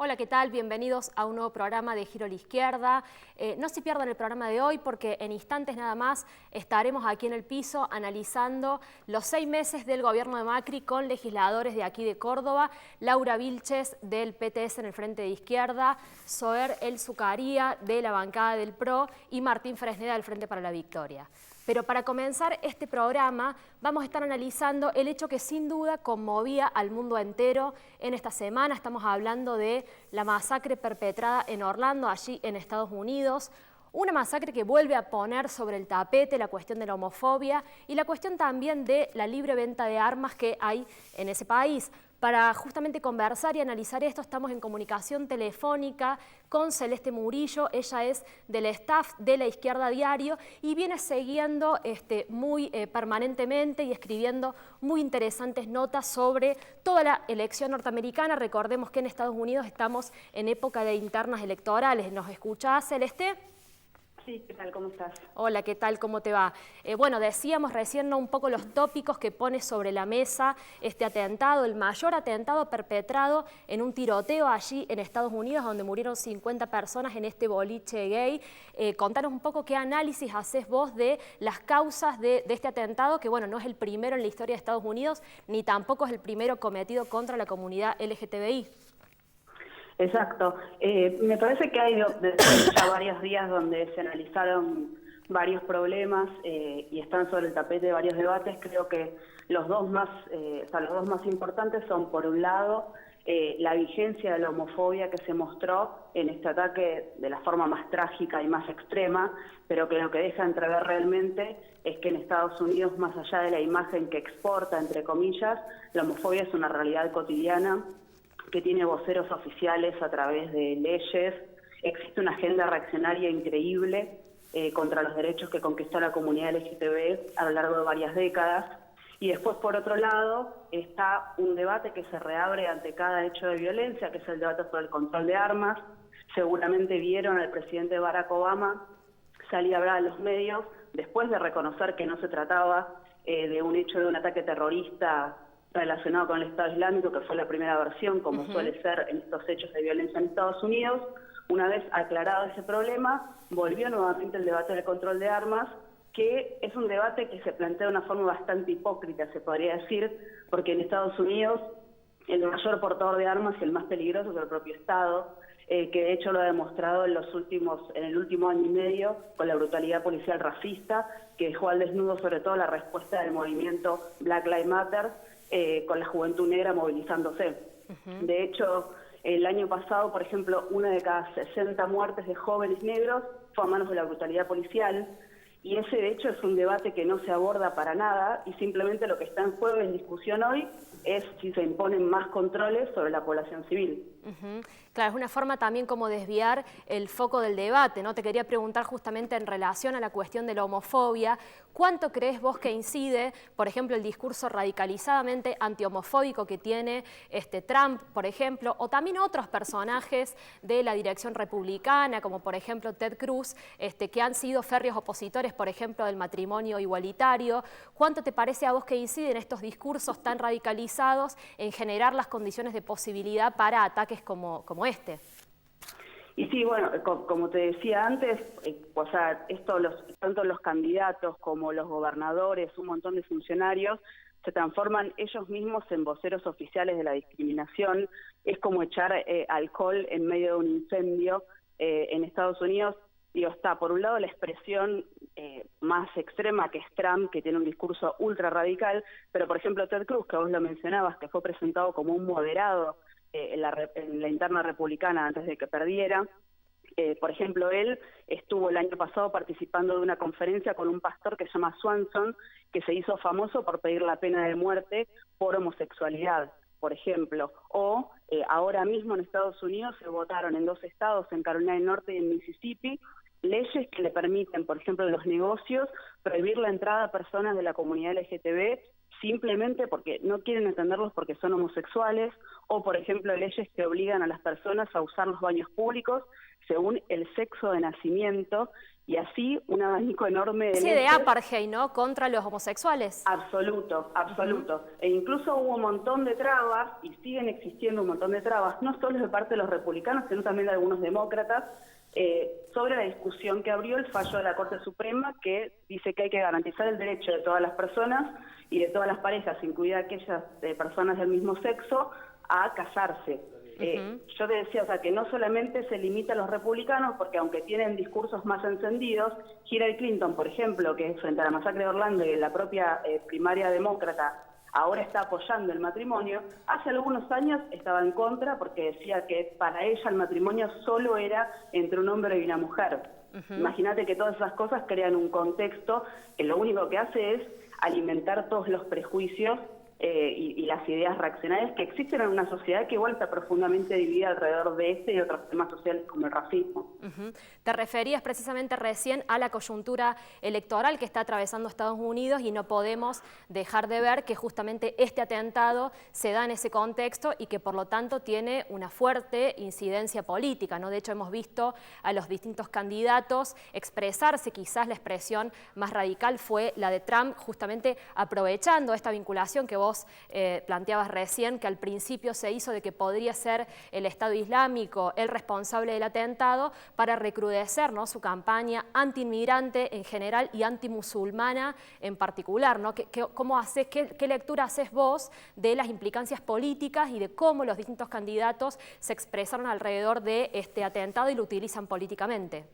Hola, ¿qué tal? Bienvenidos a un nuevo programa de Giro a la Izquierda. No se pierdan el programa de hoy porque en instantes nada más estaremos aquí en el piso analizando los 6 meses del gobierno de Macri con legisladores de aquí de Córdoba, Laura Vilches del PTS en el Frente de Izquierda, Zoër El Zucaría de la bancada del PRO y Martín Fresneda del Frente para la Victoria. Pero para comenzar este programa vamos a estar analizando el hecho que sin duda conmovía al mundo entero en esta semana. Estamos hablando de la masacre perpetrada en Orlando, allí en Estados Unidos. Una masacre que vuelve a poner sobre el tapete la cuestión de la homofobia y la cuestión también de la libre venta de armas que hay en ese país. Para justamente conversar y analizar esto estamos en comunicación telefónica con Celeste Murillo. Ella es del staff de La Izquierda Diario y viene siguiendo muy permanentemente y escribiendo muy interesantes notas sobre toda la elección norteamericana. Recordemos que en Estados Unidos estamos en época de internas electorales. ¿Nos escuchás, Celeste? Sí, ¿qué tal? ¿Cómo estás? Hola, ¿qué tal? ¿Cómo te va? Bueno, decíamos recién un poco los tópicos que pone sobre la mesa este atentado, el mayor atentado perpetrado en un tiroteo allí en Estados Unidos, donde murieron 50 personas en este boliche gay. Contanos un poco qué análisis haces vos de las causas de este atentado, que bueno, no es el primero en la historia de Estados Unidos, ni tampoco es el primero cometido contra la comunidad LGTBI. Exacto. Me parece que hay después ya varios días donde se analizaron varios problemas y están sobre el tapete varios debates. Creo que los dos más importantes son, por un lado, la vigencia de la homofobia que se mostró en este ataque de la forma más trágica y más extrema, pero que lo que deja entrever realmente es que en Estados Unidos, más allá de la imagen que exporta, entre comillas, la homofobia es una realidad cotidiana que tiene voceros oficiales a través de leyes. Existe una agenda reaccionaria increíble contra los derechos que conquistó la comunidad LGTB a lo largo de varias décadas. Y después, por otro lado, está un debate que se reabre ante cada hecho de violencia, que es el debate sobre el control de armas. Seguramente vieron al presidente Barack Obama salir a hablar a los medios después de reconocer que no se trataba de un hecho de un ataque terrorista relacionado con el Estado Islámico, que fue la primera versión, como suele ser en estos hechos de violencia en Estados Unidos. Una vez aclarado ese problema, volvió nuevamente el debate del control de armas, que es un debate que se plantea de una forma bastante hipócrita, se podría decir, porque en Estados Unidos el mayor portador de armas y el más peligroso es el propio Estado, que de hecho lo ha demostrado en el último año y medio con la brutalidad policial racista, que dejó al desnudo sobre todo la respuesta del movimiento Black Lives Matter, con la juventud negra movilizándose. De hecho, el año pasado, por ejemplo, una de cada 60 muertes de jóvenes negros fue a manos de la brutalidad policial, y ese de hecho es un debate que no se aborda para nada, y simplemente lo que está en juego en discusión hoy es si se imponen más controles sobre la población civil. Claro, es una forma también como desviar el foco del debate, ¿no? Te quería preguntar justamente en relación a la cuestión de la homofobia, ¿cuánto crees vos que incide, por ejemplo, el discurso radicalizadamente antihomofóbico que tiene Trump, por ejemplo, o también otros personajes de la dirección republicana, como por ejemplo Ted Cruz, que han sido férreos opositores, por ejemplo, del matrimonio igualitario? ¿Cuánto te parece a vos que inciden estos discursos tan radicalizados en generar las condiciones de posibilidad para ataques como este? Y sí, bueno, como te decía antes, tanto los candidatos como los gobernadores, un montón de funcionarios, se transforman ellos mismos en voceros oficiales de la discriminación. Es como echar alcohol en medio de un incendio en Estados Unidos. Digo, está por un lado la expresión más extrema, que es Trump, que tiene un discurso ultra radical, pero por ejemplo Ted Cruz, que vos lo mencionabas, que fue presentado como un moderado en la interna republicana antes de que perdiera. Por ejemplo, él estuvo el año pasado participando de una conferencia con un pastor que se llama Swanson, que se hizo famoso por pedir la pena de muerte por homosexualidad, por ejemplo. O ahora mismo en Estados Unidos se votaron en 2 estados, en Carolina del Norte y en Mississippi, leyes que le permiten, por ejemplo, en los negocios, prohibir la entrada a personas de la comunidad LGTB simplemente porque no quieren atenderlos porque son homosexuales, o por ejemplo leyes que obligan a las personas a usar los baños públicos según el sexo de nacimiento, y así un abanico enorme de Sí, leyes. de apartheid, ¿no? Contra los homosexuales. Absoluto, absoluto. E incluso hubo un montón de trabas, y siguen existiendo un montón de trabas, no solo de parte de los republicanos, sino también de algunos demócratas, sobre la discusión que abrió el fallo de la Corte Suprema, que dice que hay que garantizar el derecho de todas las personas y de todas las parejas, incluidas aquellas personas del mismo sexo, a casarse. Yo te decía, o sea, que no solamente se limita a los republicanos, porque aunque tienen discursos más encendidos, Hillary Clinton, por ejemplo, que frente a la masacre de Orlando y la propia primaria demócrata, ahora está apoyando el matrimonio, hace algunos años estaba en contra porque decía que para ella el matrimonio solo era entre un hombre y una mujer. Imagínate que todas esas cosas crean un contexto que lo único que hace es alimentar todos los prejuicios y las ideas reaccionarias que existen en una sociedad que igual está profundamente dividida alrededor de este y otros temas sociales como el racismo. Te referías precisamente recién a la coyuntura electoral que está atravesando Estados Unidos y no podemos dejar de ver que justamente este atentado se da en ese contexto y que por lo tanto tiene una fuerte incidencia política, ¿no? De hecho hemos visto a los distintos candidatos expresarse, quizás la expresión más radical fue la de Trump, justamente aprovechando esta vinculación que vos planteabas recién, que al principio se hizo de que podría ser el Estado Islámico el responsable del atentado, para recrudecer, ¿no?, su campaña anti-inmigrante en general y anti-musulmana en particular, ¿no? ¿Qué lectura haces vos de las implicancias políticas y de cómo los distintos candidatos se expresaron alrededor de este atentado y lo utilizan políticamente?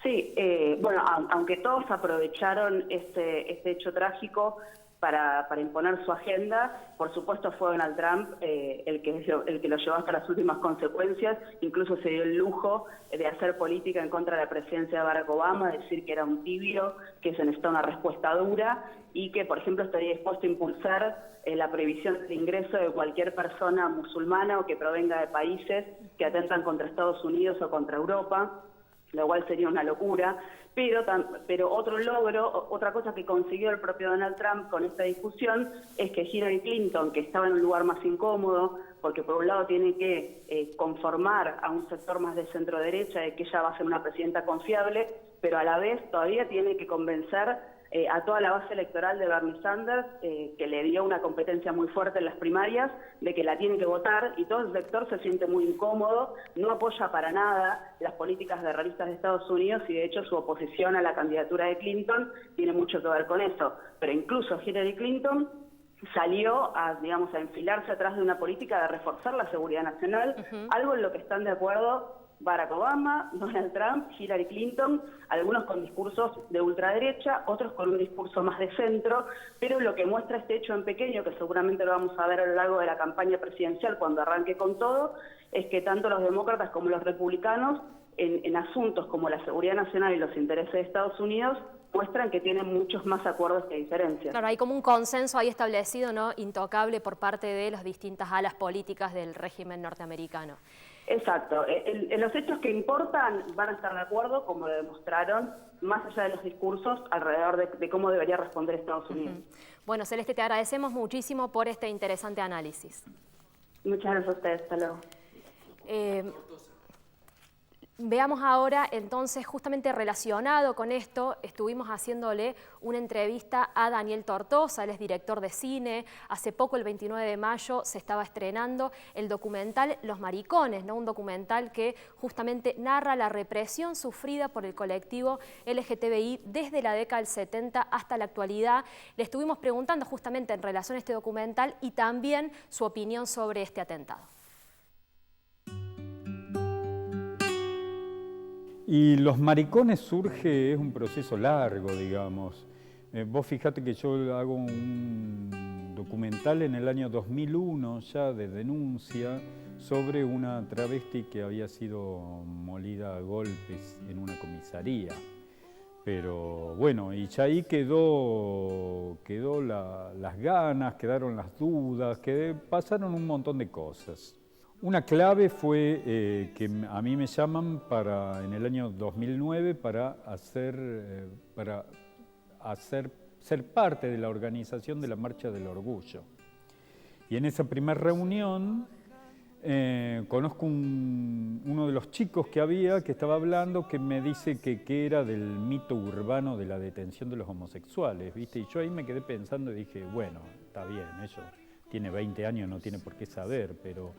Sí, bueno, aunque todos aprovecharon este hecho trágico para imponer su agenda, por supuesto fue Donald Trump el que lo llevó hasta las últimas consecuencias, incluso se dio el lujo de hacer política en contra de la presidencia de Barack Obama, decir que era un tibio, que se necesita una respuesta dura y que, por ejemplo, estaría dispuesto a impulsar la prohibición del ingreso de cualquier persona musulmana o que provenga de países que atentan contra Estados Unidos o contra Europa, lo cual sería una locura. Pero otro logro, otra cosa que consiguió el propio Donald Trump con esta discusión es que Hillary Clinton, que estaba en un lugar más incómodo, porque por un lado tiene que conformar a un sector más de centro derecha de que ella va a ser una presidenta confiable, pero a la vez todavía tiene que convencer a toda la base electoral de Bernie Sanders, que le dio una competencia muy fuerte en las primarias, de que la tiene que votar, y todo el sector se siente muy incómodo, no apoya para nada las políticas de realistas de Estados Unidos, y de hecho su oposición a la candidatura de Clinton tiene mucho que ver con eso. Pero incluso Hillary Clinton salió a enfilarse atrás de una política de reforzar la seguridad nacional, algo en lo que están de acuerdo Barack Obama, Donald Trump, Hillary Clinton, algunos con discursos de ultraderecha, otros con un discurso más de centro, pero lo que muestra este hecho en pequeño, que seguramente lo vamos a ver a lo largo de la campaña presidencial cuando arranque con todo, es que tanto los demócratas como los republicanos, en asuntos como la seguridad nacional y los intereses de Estados Unidos, muestran que tienen muchos más acuerdos que diferencias. Claro, hay como un consenso ahí establecido, ¿no?, intocable por parte de las distintas alas políticas del régimen norteamericano. Exacto. En los hechos que importan van a estar de acuerdo, como lo demostraron, más allá de los discursos, alrededor de cómo debería responder Estados Unidos. Bueno, Celeste, te agradecemos muchísimo por este interesante análisis. Muchas gracias a ustedes. Hasta luego. Veamos ahora, entonces, justamente relacionado con esto, estuvimos haciéndole una entrevista a Daniel Tortosa, él es director de cine. Hace poco, el 29 de mayo, se estaba estrenando el documental Los Maricones, ¿no? Un documental que justamente narra la represión sufrida por el colectivo LGTBI desde la década del 70 hasta la actualidad. Le estuvimos preguntando justamente en relación a este documental y también su opinión sobre este atentado. Y Los Maricones surge, es un proceso largo, digamos. Vos fijate que yo hago un documental en el año 2001 ya de denuncia sobre una travesti que había sido molida a golpes en una comisaría. Pero bueno, y ya ahí quedó las ganas, quedaron las dudas, pasaron un montón de cosas. Una clave fue que a mí me llaman en el año 2009 para hacer ser parte de la organización de la Marcha del Orgullo. Y en esa primera reunión conozco uno de los chicos que había, que estaba hablando, que me dice que era del mito urbano de la detención de los homosexuales, ¿viste? Y yo ahí me quedé pensando y dije, bueno, está bien, eso tiene 20 años, no tiene por qué saber, pero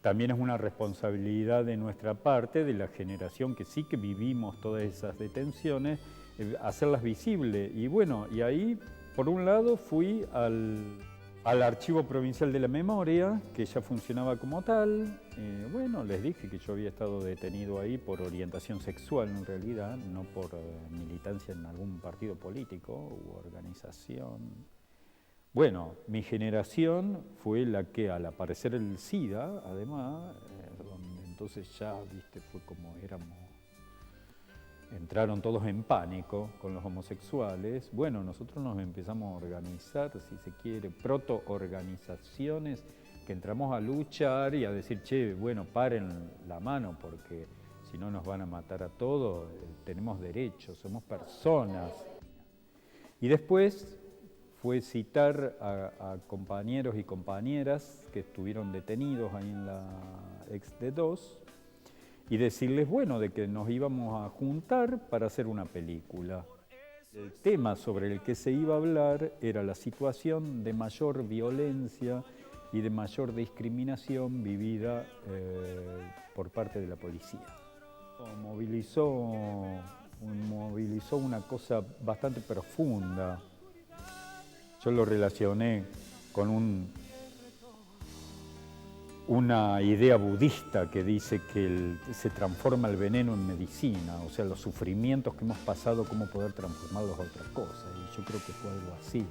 también es una responsabilidad de nuestra parte, de la generación que sí que vivimos todas esas detenciones, hacerlas visibles. Y bueno, y ahí, por un lado, fui al Archivo Provincial de la Memoria, que ya funcionaba como tal. Bueno, les dije que yo había estado detenido ahí por orientación sexual, en realidad, no por militancia en algún partido político u organización. Bueno, mi generación fue la que, al aparecer el SIDA, además, donde entonces ya, viste, fue como entraron todos en pánico con los homosexuales. Bueno, nosotros nos empezamos a organizar, si se quiere, proto-organizaciones, que entramos a luchar y a decir, che, bueno, paren la mano porque si no nos van a matar a todos, tenemos derechos, somos personas. Y después fue citar a compañeros y compañeras que estuvieron detenidos ahí en la ex-D2 y decirles, bueno, de que nos íbamos a juntar para hacer una película. El tema sobre el que se iba a hablar era la situación de mayor violencia y de mayor discriminación vivida por parte de la policía. Movilizó una cosa bastante profunda. Yo lo relacioné con una idea budista que dice que se transforma el veneno en medicina, o sea, los sufrimientos que hemos pasado, cómo poder transformarlos a otra cosa, y yo creo que fue algo así.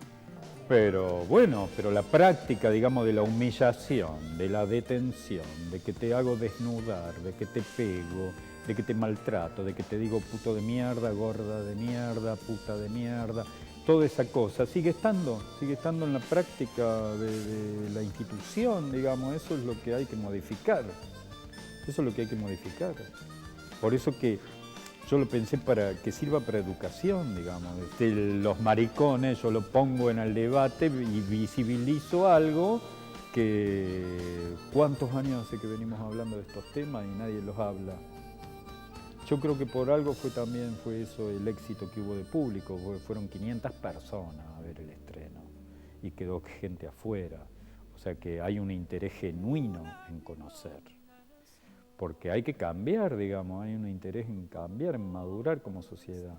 Pero bueno, la práctica, digamos, de la humillación, de la detención, de que te hago desnudar, de que te pego, de que te maltrato, de que te digo puto de mierda, gorda de mierda, puta de mierda, toda esa cosa sigue estando en la práctica de la institución, digamos. Eso es lo que hay que modificar. Por eso que yo lo pensé para que sirva para educación, digamos. Los maricones yo lo pongo en el debate y visibilizo algo que ¿cuántos años hace que venimos hablando de estos temas y nadie los habla? Yo creo que por algo fue eso el éxito que hubo de público, porque fueron 500 personas a ver el estreno y quedó gente afuera. O sea que hay un interés genuino en conocer, porque hay que cambiar, digamos, hay un interés en cambiar, en madurar como sociedad.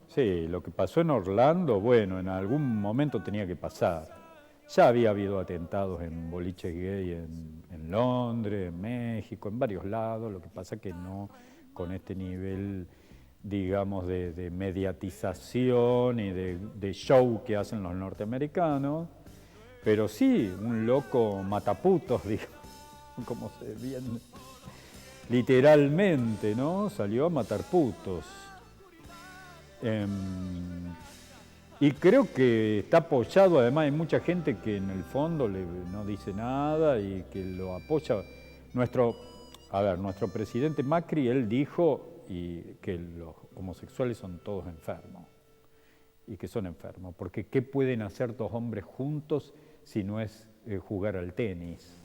Sí, lo que pasó en Orlando, bueno, en algún momento tenía que pasar. Ya había habido atentados en boliches gay en Londres, en México, en varios lados, lo que pasa que no con este nivel, digamos, de mediatización y de show que hacen los norteamericanos, pero sí, un loco mataputos, digamos, como se viene, literalmente, ¿no? Salió a matar putos. Y creo que está apoyado, además hay mucha gente que en el fondo no dice nada y que lo apoya. Nuestro presidente Macri, él dijo que los homosexuales son todos enfermos y que son enfermos, porque ¿qué pueden hacer dos hombres juntos si no es jugar al tenis?